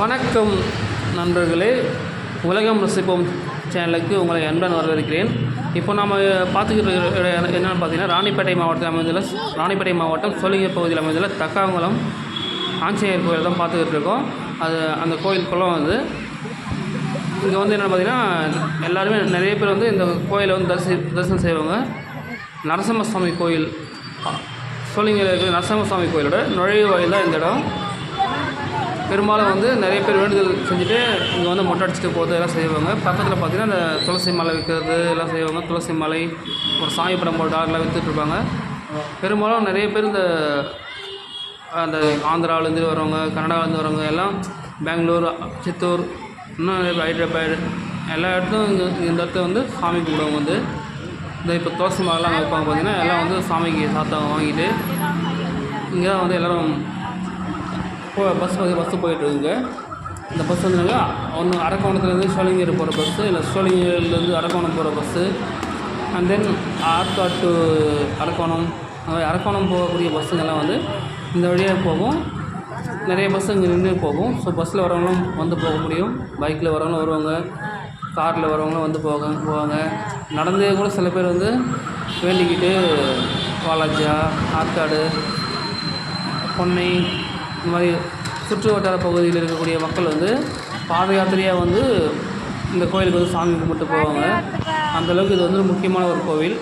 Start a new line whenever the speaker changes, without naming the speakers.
வணக்கம் நண்பர்களே, உலகம் ரசிப்போம் சேனலுக்கு உங்களை அன்புடன் வரவேற்கிறேன். இப்போ நாம் பார்த்துக்கிட்டு இருக்கிற என்னென்னு பார்த்தீங்கன்னா, ராணிப்பேட்டை மாவட்டம் சோளிங்கர் பகுதியில் அமைந்துள்ள தக்காங்குளம் ஆஞ்சநேயர் கோயில் தான் பார்த்துக்கிட்டு இருக்கோம். அந்த கோயில் குளம் இங்கே என்னென்னு பார்த்தீங்கன்னா, எல்லாருமே நிறைய பேர் இந்த கோயிலை தரிசனம் செய்வாங்க. நரசிம்மசாமி கோயில், சோளிங்கரில் இருக்கிற நரசிம்மசாமி கோயிலோட நுழைவு வாயில் தான் இந்த இடம். பெரும்பாலும் நிறைய பேர் வேண்டுதல் செஞ்சுட்டு இங்கே மொட்டை அடிச்சுட்டு போகிறது எல்லாம் செய்வாங்க. பக்கத்தில் பார்த்திங்கன்னா இந்த துளசி மலை விற்கிறது எல்லாம் செய்வாங்க. துளசி மலை, ஒரு சாமி படம் போட்டு எல்லாம் விற்றுட்ருப்பாங்க. பெரும்பாலும் நிறைய பேர் அந்த ஆந்திராவிலேருந்து வரவங்க, கனடாவிலேருந்து வரவங்க எல்லாம் பெங்களூர், சித்தூர், இன்னும் ஹைதராபாத் எல்லா இடத்தும் இந்த இடத்துல சாமி கும்பிடுவாங்க. இப்போ துளசி மலைலாம் வைப்பாங்க. பார்த்திங்கன்னா எல்லாம் சாமிக்கு சாத்தம் வாங்கிட்டு இங்கே தான் எல்லோரும் பஸ்ஸு போயிட்டுருக்குங்க. இந்த பஸ் ஒன்று அரக்கோணத்துலேருந்து சோளிங்கர் போகிற பஸ்ஸு, இல்லை சோளிங்கர்லேருந்து அரக்கோணம் போகிற bus, and then Arcot to Arakkonam போகக்கூடிய பஸ்ஸுங்கெல்லாம் இந்த வழியாக போகும். நிறைய பஸ்ஸு இங்கே நின்று போகும். ஸோ பஸ்ஸில் வரவங்களும் போக முடியும், பைக்கில் வரவங்களும் வருவாங்க, காரில் வரவங்களும் போவாங்க. நடந்தே கூட சில பேர் வேண்டிக்கிட்டு வாலாஜா, ஆற்காடு, பொன்னை, இந்த மாதிரி சுற்று வட்டார பகுதியில் இருக்கக்கூடிய மக்கள் பாத யாத்திரையாக இந்த கோயிலுக்கு சாமி கும்பிட்டு போவாங்க. அந்தளவுக்கு இது முக்கியமான ஒரு கோவில்.